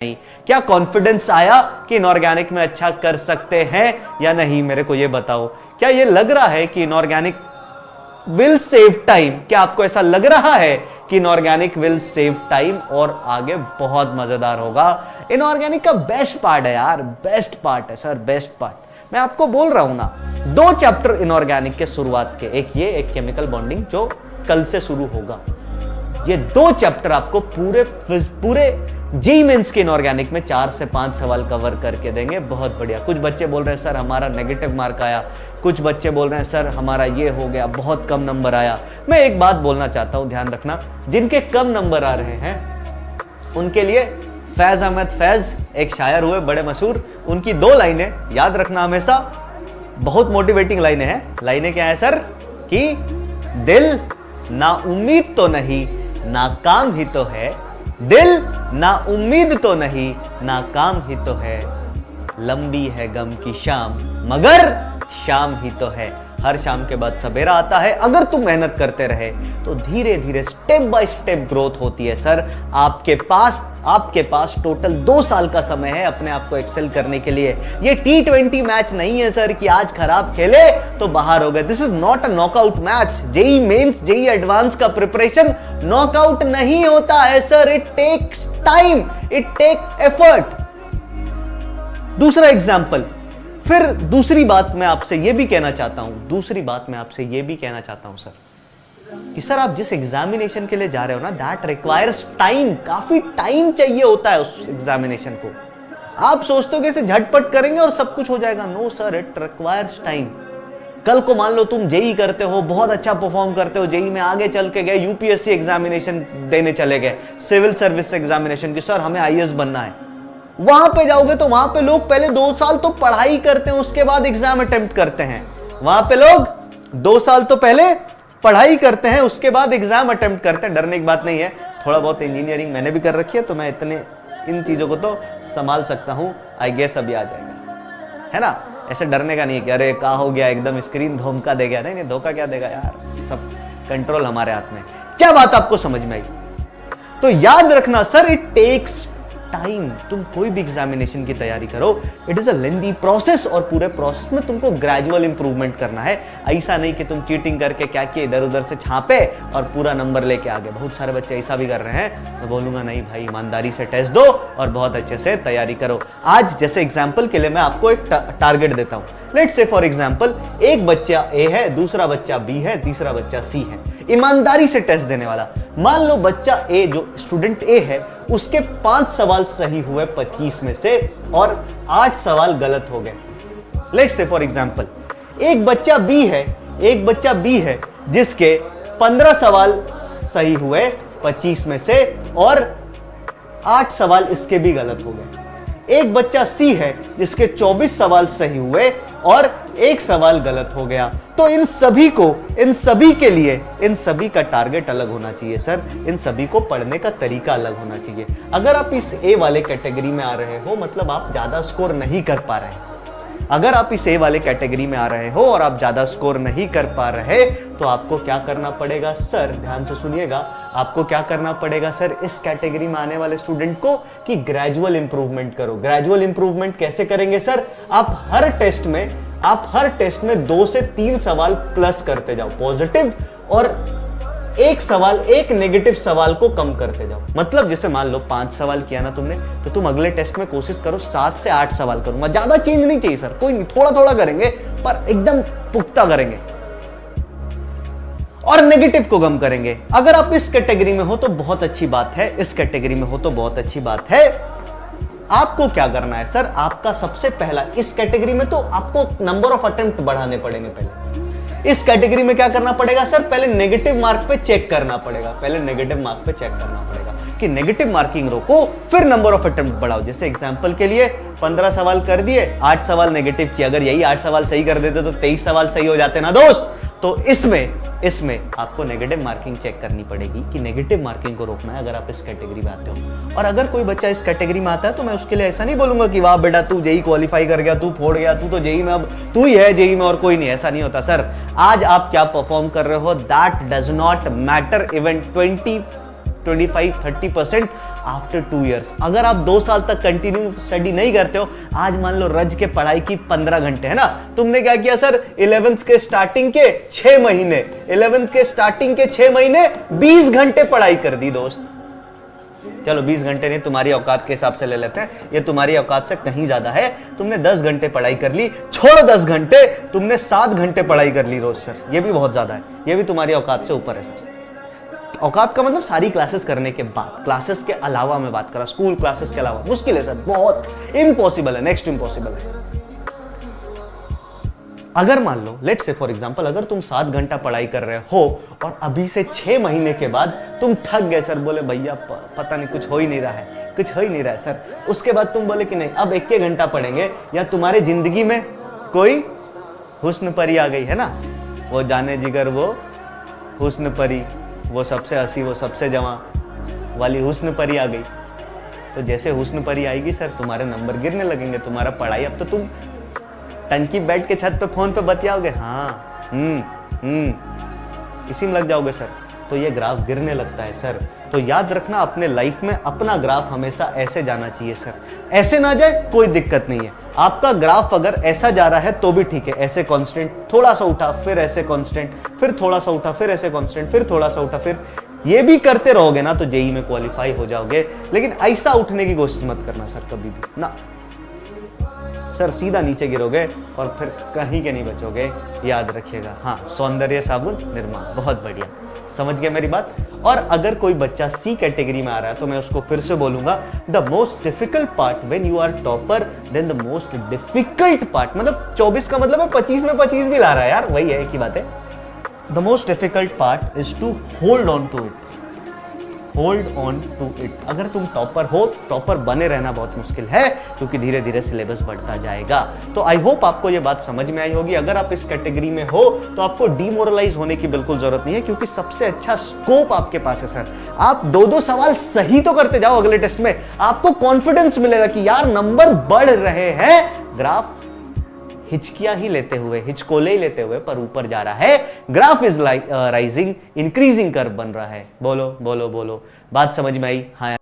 नहीं, क्या कॉन्फिडेंस आया कि इनऑर्गेनिक में अच्छा कर सकते हैं या नहीं? मेरे को ये बताओ, क्या ये लग रहा है कि इनऑर्गेनिक विल सेव टाइम? क्या आपको ऐसा लग रहा है कि इनऑर्गेनिक विल सेव टाइम और आगे बहुत मजेदार होगा? इनऑर्गेनिक का बेस्ट पार्ट है यार, बेस्ट पार्ट है सर, बेस्ट पार्ट। मैं आपको बोल रहा हूं ना, 2 चैप्टर इनऑर्गेनिक के शुरुआत के, एक केमिकल बॉन्डिंग जो कल से शुरू होगा। ये 2 चैप्टर आपको पूरे जेईई मेंस के इनऑर्गेनिक में 4 से 5 सवाल कवर करके देंगे। बहुत बढ़िया। कुछ बच्चे बोल रहे हैं सर हमारा नेगेटिव मार्क आया, कुछ बच्चे बोल रहे हैं सर हमारा ये हो गया, बहुत कम नंबर आया। मैं एक बात बोलना चाहता हूं, ध्यान रखना, जिनके कम नंबर आ रहे हैं उनके लिए फैज अहमद फैज एक शायर हुए बड़े मशहूर, उनकी 2 लाइनें याद रखना हमेशा, बहुत मोटिवेटिंग लाइनें हैं। लाइनें क्या है सर? कि दिल ना उम्मीद तो नहीं नाकाम ही तो है, दिल ना उम्मीद तो नहीं नाकाम ही तो है, लंबी है गम की शाम मगर शाम ही तो है। हर शाम के बाद सवेरा आता है। अगर तुम मेहनत करते रहे तो धीरे धीरे स्टेप बाय स्टेप ग्रोथ होती है सर। आपके पास टोटल 2 साल का समय है अपने आप को एक्सेल करने के लिए। ये T20 मैच नहीं है सर कि आज खराब खेले तो बाहर हो गए। This is not a knockout match. JEE mains, JEE advance का प्रिपरेशन नॉकआउट नहीं होता है sir. It takes time, it take effort. दूसरा एग्जाम्पल, फिर दूसरी बात मैं आपसे यह भी कहना चाहता हूं सर कि सर आप जिस एग्जामिनेशन के लिए जा रहे हो ना, दैट रिक्वायर्स टाइम। काफी टाइम चाहिए होता है उस एग्जामिनेशन को। आप सोचते हो कि इसे झटपट करेंगे और सब कुछ हो जाएगा। No sir, it requires time. कल को मान लो तुम जेईई करते हो, बहुत अच्छा परफॉर्म करते हो, जेईई में आगे चल के गए, यूपीएससी एग्जामिनेशन देने चले गए, सिविल सर्विस एग्जामिनेशन की, सर हमें आईएएस बनना है। वहां पे जाओगे तो वहां पे लोग पहले 2 साल तो पढ़ाई करते हैं, उसके बाद एग्जाम अटेम्प्ट करते हैं। वहां पे लोग 2 साल तो पहले पढ़ाई करते हैं, उसके बाद एग्जाम अटेम्प्ट करते हैं। डरने की बात नहीं है, थोड़ा बहुत इंजीनियरिंग मैंने भी कर रखी है तो मैं इन चीजों को तो संभाल सकता हूं। आई गेस अभी आ जाएगा, है ना? ऐसे डरने का नहीं है कि अरे क्या हो गया, एकदम स्क्रीन धोखा दे गया। नहीं, धोखा क्या देगा यार, सब कंट्रोल हमारे हाथ में। क्या बात आपको समझ में आई? तो याद रखना सर, इट टेक्स टाइम। तुम कोई भी एग्जामिनेशन की तैयारी करो, it is a lengthy process और पूरे प्रोसेस में तुमको ग्रेजुअल इंप्रूवमेंट करना है। ऐसा नहीं कि तुम चीटिंग करके क्या किए, इधर उधर से छापे और पूरा नंबर लेके आ गए। बहुत सारे बच्चे ऐसा भी कर रहे हैं। मैं बोलूंगा नहीं भाई, ईमानदारी से टेस्ट दो और बहुत अच्छे से तैयारी करो। आज जैसे एग्जाम्पल के लिए मैं आपको एक टारगेट देता हूं। लेट्स से फॉर एग्जाम्पल, एक बच्चा ए है, दूसरा बच्चा बी है, तीसरा बच्चा सी है। ईमानदारी से टेस्ट देने वाला। मान लो बच्चा ए, जो स्टूडेंट ए है, उसके 5 सवाल सही हुए 25 में से और 8 सवाल गलत हो गए। लेट्स से फॉर एग्जांपल, एक बच्चा बी है जिसके 15 सवाल सही हुए 25 में से और 8 सवाल इसके भी गलत हो गए। एक बच्चा सी है जिसके 24 सवाल सही हुए और 1 सवाल गलत हो गया। तो इन सभी के लिए इन सभी का टारगेट अलग होना चाहिए सर। इन सभी को पढ़ने का तरीका अलग होना चाहिए। अगर आप इस ए वाले कैटेगरी में आ रहे हो, मतलब आप ज्यादा स्कोर नहीं कर पा रहे हैं। अगर आप इस ए वाले कैटेगरी में आ रहे हो और आप ज्यादा स्कोर नहीं कर पा रहे, तो आपको क्या करना पड़ेगा सर? ध्यान से सुनिएगा। आपको क्या करना पड़ेगा सर इस कैटेगरी में आने वाले स्टूडेंट को? कि ग्रेजुअल इंप्रूवमेंट करो। ग्रेजुअल इंप्रूवमेंट कैसे करेंगे सर? आप हर टेस्ट में 2 से 3 सवाल प्लस करते जाओ पॉजिटिव, और एक नेगेटिव सवाल को कम करते जाओ। मतलब जैसे मान लो 5 सवाल किया ना तुमने, तो तुम अगले टेस्ट में कोशिश करो 7 से 8 सवाल करूंगा। ज्यादा चेंज नहीं चाहिए सर, कोई नहीं, थोड़ा थोड़ा करेंगे पर एकदम पुख्ता करेंगे और नेगेटिव को कम करेंगे। अगर आप इस कैटेगरी में हो तो बहुत अच्छी बात है, इस कैटेगरी में हो तो बहुत अच्छी बात है। आपको क्या करना है सर? आपका सबसे पहला, इस कैटेगरी में तो आपको नंबर ऑफ अटेम्प्ट बढ़ाने पड़ेंगे। पहले इस कैटेगरी में क्या करना पड़ेगा सर? पहले नेगेटिव मार्क पे चेक करना पड़ेगा कि नेगेटिव मार्किंग रोको, फिर नंबर ऑफ अटेम्प्ट बढ़ाओ। जैसे एग्जांपल के लिए 15 सवाल कर दिए, 8 सवाल नेगेटिव किए। अगर यही 8 सवाल सही कर देते तो 23 सवाल सही हो जाते ना दोस्त। तो इसमें आपको नेगेटिव मार्किंग चेक करनी पड़ेगी कि नेगेटिव मार्किंग को रोकना है अगर आप इस कैटेगरी में आते हो। और अगर कोई बच्चा इस कैटेगरी में आता है तो मैं उसके लिए ऐसा नहीं बोलूंगा कि वाह बेटा तू जेईई क्वालिफाई कर गया, तू फोड़ गया, तू तो जेईई में, अब तू ही है जेईई में और कोई नहीं। ऐसा नहीं होता सर। आज आप क्या परफॉर्म कर रहे हो, that does not matter. Even 25-30% after 2 years। अगर आप 2 साल तक कंटिन्यू स्टडी नहीं करते हो, आज मान लो रज के पढ़ाई की 15 घंटे है ना, तुमने क्या किया सर, 11th के स्टार्टिंग के 6 महीने 11th के स्टार्टिंग के 6 महीने 20 घंटे पढ़ाई कर दी दोस्त। चलो 20 घंटे नहीं, तुम्हारी औकात के हिसाब से ले लेते हैं, ये तुम्हारी औकात से कहीं ज्यादा है। तुमने 10 घंटे पढ़ाई कर ली, छोड़ो 10 घंटे, तुमने 7 घंटे पढ़ाई कर ली रोज सर, ये भी बहुत ज्यादा है, ये भी तुम्हारी औकात से ऊपर है सर। औकात का मतलब सारी क्लासेस करने के बाद, क्लासेस के अलावा मैं बात कर रहा हूं, स्कूल क्लासेस के अलावा मुश्किल है सर, बहुत इम्पॉसिबल है, नेक्स्ट इम्पॉसिबल है। अगर मान लो लेट्स से फॉर एग्जांपल, अगर तुम 7 घंटा पढ़ाई कर रहे हो और अभी से 6 महीने के बाद तुम थक गए सर, बोले भैया पता नहीं कुछ हो ही नहीं रहा है, कुछ हो ही नहीं रहा है सर, उसके बाद तुम बोले कि नहीं अब 1 घंटा पढ़ेंगे, या तुम्हारे जिंदगी में कोई हुस्न परी आ गई है ना, वो जाने जिगर वो हुस्न परी, वो सबसे हंसी वो सबसे जवां वाली हुस्न परी आ गई, तो जैसे हुस्न परी आएगी सर तुम्हारे नंबर गिरने लगेंगे, तुम्हारा पढ़ाई, अब तो तुम टंकी बैठ के छत पे फोन पे बतियाओगे, हाँ इसी में लग जाओगे सर, तो ये ग्राफ गिरने लगता है सर। तो याद रखना अपने लाइफ में अपना ग्राफ हमेशा ऐसे जाना चाहिए सर, ऐसे ना जाए कोई दिक्कत नहीं है, आपका ग्राफ अगर ऐसा जा रहा है तो भी ठीक है, ऐसे कांस्टेंट, थोड़ा सा उठा फिर ऐसे कांस्टेंट, फिर थोड़ा सा उठा फिर ऐसे कांस्टेंट, फिर थोड़ा सा उठा, फिर ये भी करते रहोगे ना तो जेई में क्वालिफाई हो जाओगे। लेकिन ऐसा उठने की कोशिश मत करना सर कभी भी ना सर, सीधा नीचे गिरोगे और फिर कहीं के नहीं बचोगे, याद रखिएगा। हाँ, सौंदर्य साबुन निर्मा, बहुत बढ़िया, समझ गया मेरी बात। और अगर कोई बच्चा सी कैटेगरी में आ रहा है तो मैं उसको फिर से बोलूंगा, the most difficult part when you are topper, then the most difficult part, मतलब 24 का मतलब है 25 में 25 भी ला रहा है यार, वही है, एक ही बात है। The most difficult part is to hold on to it, hold on to it. अगर तुम टॉपर हो, टॉपर बने रहना बहुत मुश्किल है, क्योंकि धीरे धीरे सिलेबस बढ़ता जाएगा। तो आई होप आपको ये बात समझ में आई होगी। अगर आप इस कैटेगरी में हो तो आपको डिमोरलाइज होने की बिल्कुल जरूरत नहीं है, क्योंकि सबसे अच्छा स्कोप आपके पास है सर। आप 2-2 सवाल सही तो करते जाओ, अगले टेस्ट में आपको कॉन्फिडेंस मिलेगा कि यार नंबर बढ़ रहे हैं, ग्राफ हिचकियां ही लेते हुए, हिचकोले ही लेते हुए पर ऊपर जा रहा है, graph is rising, increasing curve बन रहा है। बोलो बोलो बोलो, बात समझ में आई? हाँ।